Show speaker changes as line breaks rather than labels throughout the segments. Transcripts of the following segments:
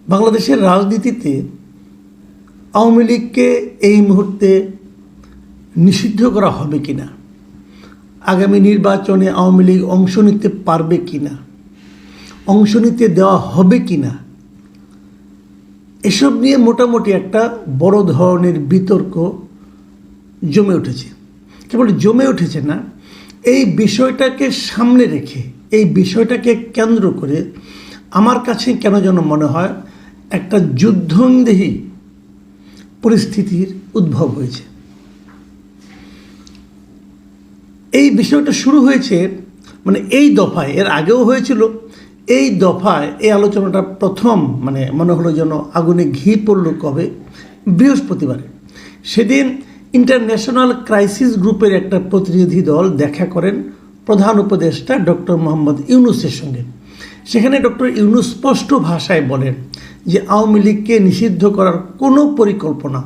বাংলাদেশের রাজনীতিতে আওয়ামী লীগকে এই মুহূর্তে নিষিদ্ধ করা হবে কিনা, আগামী নির্বাচনে আওয়ামী লীগ অংশ নিতে পারবে কিনা, অংশ নিতে দেওয়া হবে কিনা, এসব নিয়ে মোটামুটি একটা বড় ধরনের বিতর্ক জমে উঠেছে। কেবল জমে উঠেছে না, এই বিষয়টাকে সামনে রেখে, এই বিষয়টাকে কেন্দ্র করে আমার কাছে কেন যেন মনে হয় একটা যুদ্ধংদেহী পরিস্থিতির উদ্ভব হয়েছে। এই বিষয়টা শুরু হয়েছে এই দফায়, এর আগেও হয়েছিল। এই দফায় এই আলোচনাটা প্রথম মনে হলো যেন আগুনে ঘি পড়ল কবে, বৃহস্পতিবারে। সেদিন ইন্টারন্যাশনাল ক্রাইসিস গ্রুপের একটা প্রতিনিধি দল দেখা করেন প্রধান উপদেষ্টা ডক্টর মোহাম্মদ ইউনূসের সঙ্গে। সেখানে ডক্টর ইউনূস স্পষ্ট ভাষায় বলেন যে আওয়ামী লীগকে নিষিদ্ধ করার কোনো পরিকল্পনা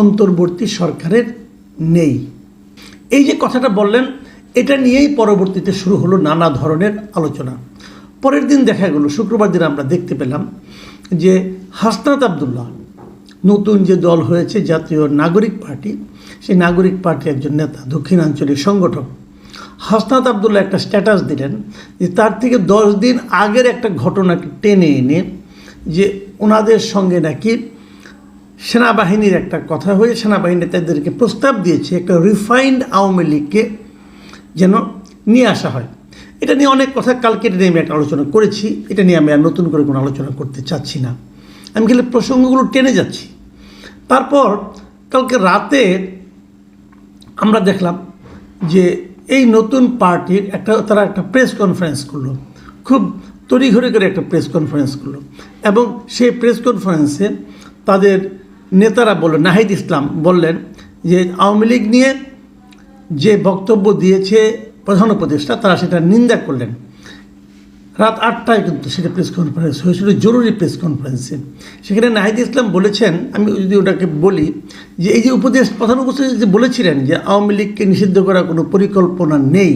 অন্তর্বর্তী সরকারের নেই। এই যে কথাটা বললেন, এটা নিয়েই পরবর্তীতে শুরু হলো নানা ধরনের আলোচনা। পরের দিন দেখা গেল, শুক্রবার দিন আমরা দেখতে পেলাম যে হাসনাত আবদুল্লাহ, নতুন যে দল হয়েছে জাতীয় নাগরিক পার্টি, সেই নাগরিক পার্টির একজন নেতা, দক্ষিণাঞ্চলের সংগঠক হাসনাত আবদুল্লাহ একটা স্ট্যাটাস দিলেন যে তার থেকে 10 দিন আগের একটা ঘটনাকে টেনে এনে যে ওনাদের সঙ্গে নাকি সেনাবাহিনীর একটা কথা হয়ে সেনাবাহিনী তাদেরকে প্রস্তাব দিয়েছে একটা রিফাইন্ড আওয়ামী লীগকে যেন নিয়ে আসা হয়। এটা নিয়ে অনেক কথা কালকে নিয়ে আমি একটা আলোচনা করেছি, এটা নিয়ে আমি আর নতুন করে কোনো আলোচনা করতে চাচ্ছি না, আমি খালি প্রসঙ্গগুলো টেনে যাচ্ছি। তারপর কালকে রাতে আমরা দেখলাম যে এই নতুন পার্টির তারা একটা প্রেস কনফারেন্স করলো, খুব তড়িঘড়ি করে একটা প্রেস কনফারেন্স করলো, এবং সেই প্রেস কনফারেন্সে তাদের নেতারা বললেন, নাহিদ ইসলাম বললেন যে আওয়ামী লীগ নিয়ে যে বক্তব্য দিয়েছে প্রধান উপদেষ্টা, তারা সেটা নিন্দা করলেন। রাত 8টায় কিন্তু সেটা প্রেস কনফারেন্স হয়েছিল, জরুরি প্রেস কনফারেন্সে। সেখানে নাহিদ ইসলাম বলেছেন, আমি যদি ওটাকে বলি, যে এই যে প্রধান উপদেষ্টা যে বলেছিলেন যে আওয়ামী লীগকে নিষিদ্ধ করার কোনো পরিকল্পনা নেই,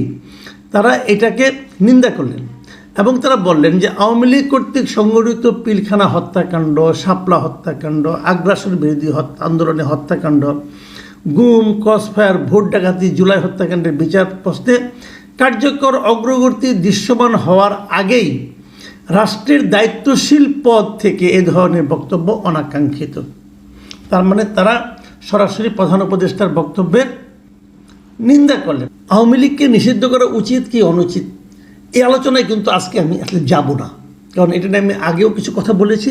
তারা এটাকে নিন্দা করলেন এবং তারা বললেন যে আওয়ামী লীগ কর্তৃক সংগঠিত পিলখানা হত্যাকাণ্ড, শাপলা হত্যাকাণ্ড, আগ্রাসন বিরোধী আন্দোলনে হত্যাকাণ্ড, গুম, ক্রসফায়ার, ভোট ডাকাতি, জুলাই হত্যাকাণ্ডের বিচার প্রশ্নে কার্যকর অগ্রগতি দৃশ্যমান হওয়ার আগেই রাষ্ট্রের দায়িত্বশীল পদ থেকে এ ধরনের বক্তব্য অনাকাঙ্ক্ষিত। তার মানে তারা সরাসরি প্রধান উপদেষ্টার বক্তব্যের নিন্দা করলেন। আওয়ামী লীগকে নিষিদ্ধ করা উচিত কি অনুচিত, এই আলোচনায় কিন্তু আজকে আমি আসলে যাব না, কারণ এটা নিয়ে আমি আগেও কিছু কথা বলেছি,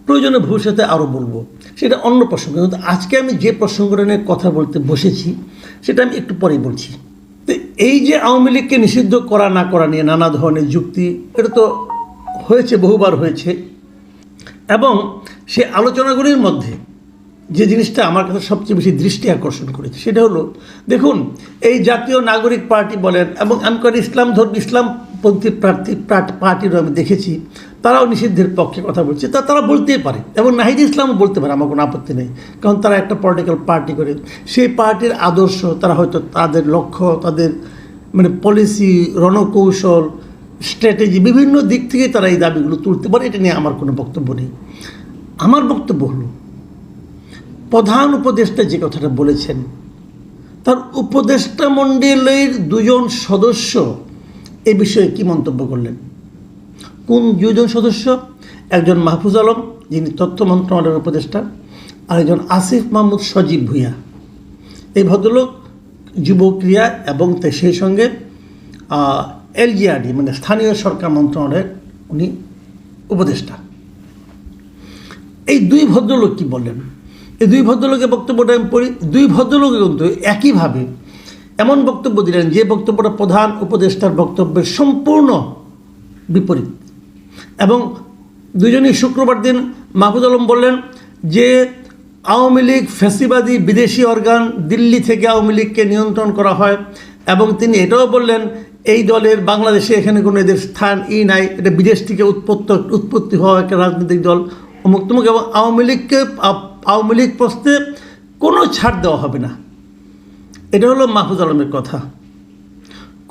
প্রয়োজনে ভবিষ্যতে আরও বলবো, সেটা অন্য প্রসঙ্গ। কিন্তু আজকে আমি যে প্রসঙ্গটা নিয়ে কথা বলতে বসেছি সেটা আমি একটু পরেই বলছি। তো এই যে আওয়ামী লীগকে নিষিদ্ধ করা না করা নিয়ে নানা ধরনের যুক্তি, এটা তো হয়েছে, বহুবার হয়েছে, এবং সে আলোচনাগুলির মধ্যে যে জিনিসটা আমার কাছে সবচেয়ে বেশি দৃষ্টি আকর্ষণ করেছে সেটা হলো, দেখুন এই জাতীয় নাগরিক পার্টি বলেন, এবং আমি ইসলামপন্থী পার্টিরও আমি দেখেছি, তারাও নিষিদ্ধের পক্ষে কথা বলছে। তারা বলতেই পারে, এবং নাহিদ ইসলামও বলতে পারে, আমার কোনো আপত্তি নেই, কারণ তারা একটা পলিটিক্যাল পার্টি করে, সেই পার্টির আদর্শ, তারা হয়তো তাদের লক্ষ্য, তাদের পলিসি, রণকৌশল, স্ট্র্যাটেজি, বিভিন্ন দিক থেকে তারা এই দাবিগুলো তুলতে পারে, এটা নিয়ে আমার কোনো বক্তব্য নেই। আমার বক্তব্য হলো, প্রধান উপদেষ্টা যে কথাটা বলেছেন, তার উপদেষ্টা মণ্ডলীর 2জন সদস্য এ বিষয়ে কি মন্তব্য করলেন। কোন 2জন সদস্য? একজন মাহফুজ আলম, যিনি তথ্য মন্ত্রণালয়ের উপদেষ্টা, আর একজন আসিফ মাহমুদ সজীব ভূঁইয়া। এই ভদ্রলোক যুব ক্রিয়া এবং সেই সঙ্গে এলজিআরডি স্থানীয় সরকার মন্ত্রণালয়ের উনি উপদেষ্টা। এই 2 ভদ্রলোক কি বললেন, এই 2 ভদ্রলোকের বক্তব্যটা আমি পড়ি। 2 ভদ্রলোক কিন্তু একইভাবে এমন বক্তব্য দিলেন যে বক্তব্যটা প্রধান উপদেষ্টার বক্তব্যের সম্পূর্ণ বিপরীত। এবং 2জনই শুক্রবার দিন মাহফুজ আলম বললেন যে আওয়ামী লীগ ফ্যাসিবাদী বিদেশি অর্গান, দিল্লি থেকে আওয়ামী লীগকে নিয়ন্ত্রণ করা হয়, এবং তিনি এটাও বললেন এই দলের বাংলাদেশে এখানে কোনো এদের স্থান নাই, এটা বিদেশ থেকে উৎপত্তি হওয়া একটা রাজনৈতিক দল, অমুক তমুক, এবং আওয়ামী লীগ প্রশ্নে কোনো ছাড় দেওয়া হবে না। এটা হলো মাহফুজ আলমের কথা।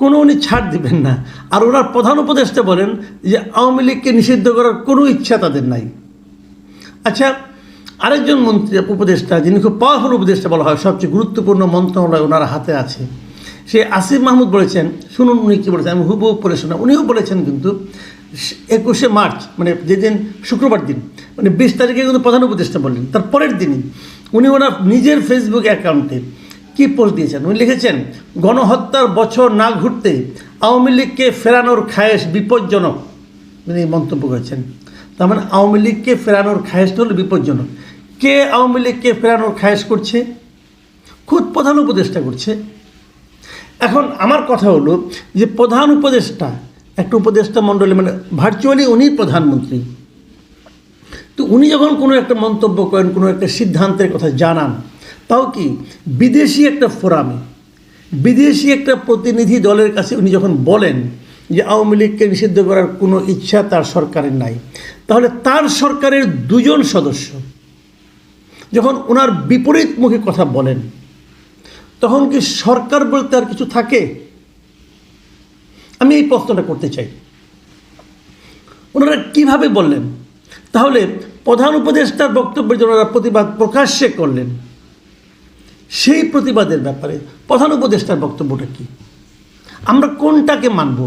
কোনো উনি ছাড় দিবেন না। আর ওনার প্রধান উপদেষ্টা বলেন যে আওয়ামী লীগকে নিষিদ্ধ করার কোনো ইচ্ছা তাদের নাই। আচ্ছা, আরেকজন মন্ত্রী উপদেষ্টা যিনি খুব পাওয়ারফুল উপদেষ্টা বলা হয়, সবচেয়ে গুরুত্বপূর্ণ মন্ত্রণালয় ওনার হাতে আছে, সে আসিফ মাহমুদ বলেছেন, শুনুন উনি কী বলেছেন, আমি হুবহু পড়ে শোনা। উনিও বলেছেন কিন্তু 21শে মার্চ মানে যেদিন শুক্রবার দিন মানে 20 তারিখে কিন্তু প্রধান উপদেষ্টা বললেন, তার পরের দিনই উনি ওনার নিজের ফেসবুক অ্যাকাউন্টে কী পোস্ট দিয়েছেন, উনি লিখেছেন, গণহত্যার বছর না ঘুরতে আওয়ামী লীগকে ফেরানোর খায়েশ বিপজ্জনক। উনি মন্তব্য করেছেন, তার মানে আওয়ামী লীগকে ফেরানোর খায়েশটা হলো বিপজ্জনক। কে আওয়ামী লীগকে ফেরানোর খায়েশ করছে? খুদ প্রধান উপদেষ্টা করছে। এখন আমার কথা হলো যে প্রধান উপদেষ্টা, একটা উপদেষ্টা মণ্ডলী মানে ভার্চুয়ালি উনি প্রধানমন্ত্রী, তো উনি যখন কোনো একটা মন্তব্য করেন, কোনো একটা সিদ্ধান্তের কথা জানান, তাও কি বিদেশি একটা ফোরামে, বিদেশি একটা প্রতিনিধি দলের কাছে উনি যখন বলেন যে আওয়ামী লীগকে নিষিদ্ধ করার কোনো ইচ্ছা তার সরকারের নাই, তাহলে তার সরকারের 2 জন সদস্য যখন ওনার বিপরীতমুখী কথা বলেন, তখন কি সরকার বলতে আর কিছু থাকে? আমি এই প্রশ্নটা করতে চাই, ওনারা কিভাবে বললেন? তাহলে প্রধান উপদেষ্টার বক্তব্যের জন্য ওনারা প্রতিবাদ প্রকাশ্যে করলেন, সেই প্রতিবাদের ব্যাপারে প্রধান উপদেষ্টার বক্তব্যটা কি? আমরা কোনটাকে মানব,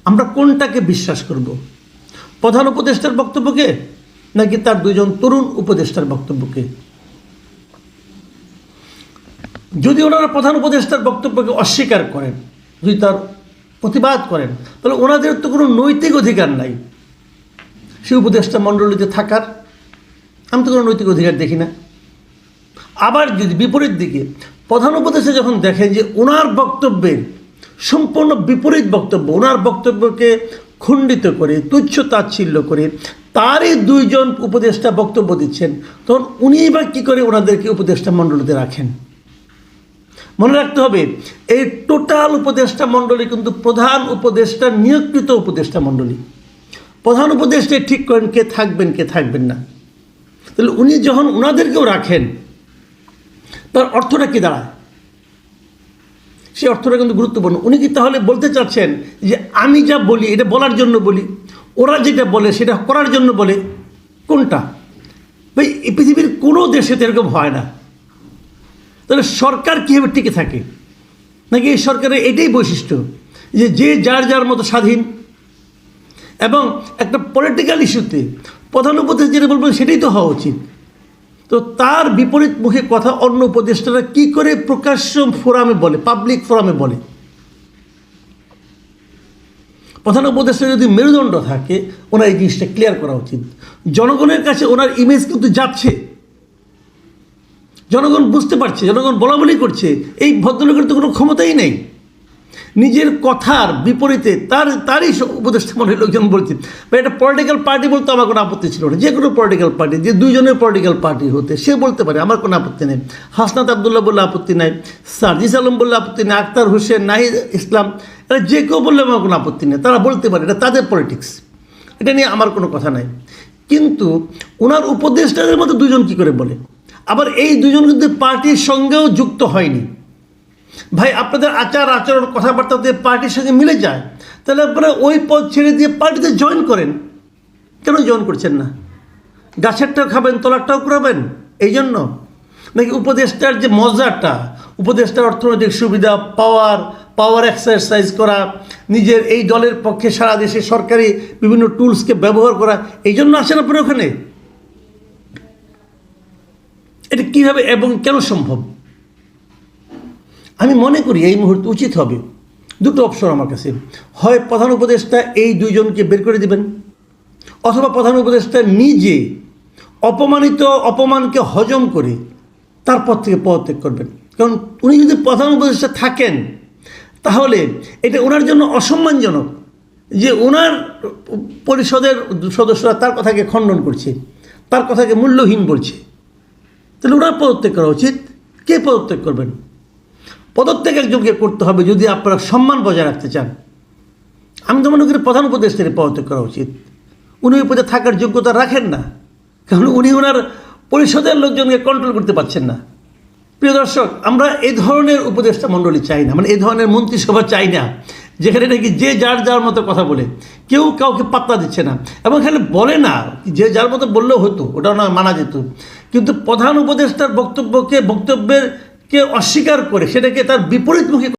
আমরা কোনটাকে বিশ্বাস করব? প্রধান উপদেষ্টার বক্তব্যকে নাকি তার 2 জন তরুণ উপদেষ্টার বক্তব্যকে? যদি ওনারা প্রধান উপদেষ্টার বক্তব্যকে অস্বীকার করেন, যদি তার প্রতিবাদ করেন, তাহলে ওনাদের তো কোনো নৈতিক অধিকার নাই সেই উপদেষ্টা মণ্ডলীতে থাকার। আমি তো কোনো নৈতিক অধিকার দেখি না। আবার যদি বিপরীত দিকে প্রধান উপদেষ্টা যখন দেখেন যে ওনার বক্তব্যের সম্পূর্ণ বিপরীত বক্তব্য, ওনার বক্তব্যকে খণ্ডিত করে, তুচ্ছ তাচ্ছিল্য করে তারই 2 জন উপদেষ্টা বক্তব্য দিচ্ছেন, তখন উনি বা কী করে ওনাদেরকে উপদেষ্টা মণ্ডলীতে রাখেন? মনে রাখতে হবে, এই টোটাল উপদেষ্টা মণ্ডলী কিন্তু প্রধান উপদেষ্টা নিয়োগকৃত উপদেষ্টা মণ্ডলী। প্রধান উপদেষ্টাই ঠিক করেন কে থাকবেন কে থাকবেন না। তাহলে উনি যখন ওনাদেরকেও রাখেন, তার অর্থটা কী দাঁড়ায়? সেই অর্থটা কিন্তু গুরুত্বপূর্ণ। উনি কি তাহলে বলতে চাচ্ছেন যে আমি যা বলি এটা বলার জন্য বলি, ওরা যেটা বলে সেটা করার জন্য বলে? কোনটা ভাই? এই পৃথিবীর কোনো দেশে তো এরকম হয় না। তাহলে সরকার কীভাবে টিকে থাকে? নাকি এই সরকারের এটাই বৈশিষ্ট্য যে যে যার যার মতো স্বাধীন, এবং একটা পলিটিক্যাল ইস্যুতে প্রধান উপদেষ্টা যেটা বলবেন সেটাই তো হওয়া উচিত। তো তার বিপরীত মুখে কথা অন্য উপদেষ্টারা কী করে প্রকাশ্য ফোরামে বলে, পাবলিক ফোরামে বলে? প্রধান উপদেষ্টা যদি মেরুদণ্ড থাকে, ওনার এই জিনিসটা ক্লিয়ার করা উচিত। জনগণের কাছে ওনার ইমেজ কিন্তু যাচ্ছে, জনগণ বুঝতে পারছে, জনগণ বলাবলি করছে এই ভদ্রলোকের তো কোনো ক্ষমতাই নেই। নিজের কথার বিপরীতে তারই উপদেষ্টা মনে লোকজন বলছে, বা এটা পলিটিক্যাল পার্টি বলতে আমার কোনো আপত্তি ছিল না। যে কোনো পলিটিক্যাল পার্টি, যে 2 জনের পলিটিক্যাল পার্টি হতে, সে বলতে পারে, আমার কোনো আপত্তি নেই। হাসনাত আবদুল্লাহ বললে আপত্তি নাই, সার্জিস আলম বললে আপত্তি নেই, আক্তার হোসেন, নাহিদ ইসলাম, এরা যে কেউ বললে আমার কোনো আপত্তি নেই। তারা বলতে পারে, এটা তাদের পলিটিক্স, এটা নিয়ে আমার কোনো কথা নাই। কিন্তু ওনার উপদেষ্টাদের মধ্যে 2 জন কী করে বলে? আবার এই 2 জন কিন্তু পার্টির সঙ্গেও যুক্ত হয়নি। ভাই, আপনাদের আচার আচরণ কথাবার্তাতে পার্টির সঙ্গে মিলে যায়, তাহলে আপনারা ওই পদ ছেড়ে দিয়ে পার্টিতে জয়েন করেন। কেন জয়েন করছেন না? গাছেরটাও খাবেন, তলারটাও কুড়াবেন এই জন্য? নাকি উপদেষ্টার যে মজাটা, উপদেষ্টার অর্থনৈতিক সুবিধা, পাওয়ার এক্সারসাইজ করা, নিজের এই দলের পক্ষে সারা দেশে সরকারি বিভিন্ন টুলসকে ব্যবহার করা, এই জন্য আসেন আপনারা ওখানে? এটা কীভাবে এবং কেন সম্ভব? আমি মনে করি এই মুহূর্তে উচিত হবে 2টো অপশন আমার কাছে। হয় প্রধান উপদেষ্টা এই 2 জনকে বের করে দিবেন, অথবা প্রধান উপদেষ্টা নিজে অপমানকে হজম করে তার পদ থেকে পদত্যাগ করবেন। কারণ উনি যদি প্রধান উপদেষ্টা থাকেন, তাহলে এটা ওনার জন্য অসম্মানজনক যে ওনার পরিষদের সদস্যরা তার কথাকে খণ্ডন করছে, তার কথাকে মূল্যহীন বলছে। তাহলে ওনার পদত্যাগ করা উচিত। কে পদত্যাগ করবেন? পদত্যাগ একজনকে করতে হবে যদি আপনারা সম্মান বজায় রাখতে চান। আমি তো মনে করি প্রধান উপদেষ্টাকে পদত্যাগ করা উচিত। উনি ওই পদে থাকার যোগ্যতা রাখেন না, কারণ উনি ওনার পরিষদের লোকজনকে কন্ট্রোল করতে পারছেন না। প্রিয় দর্শক, আমরা এই ধরনের উপদেষ্টা মণ্ডলী চাই না, মানে এই ধরনের মন্ত্রিসভা চাই না যেখানে নাকি যে যার যার মতো কথা বলে, কেউ কাউকে পাত্তা দিচ্ছে না, এবং খালি বলে না, যে যার মতো বললেও হতো, ওটাও না মানা যেত, কিন্তু প্রধান উপদেষ্টার বক্তব্যকে অস্বীকার করে সেটাকে তার বিপরীতমুখী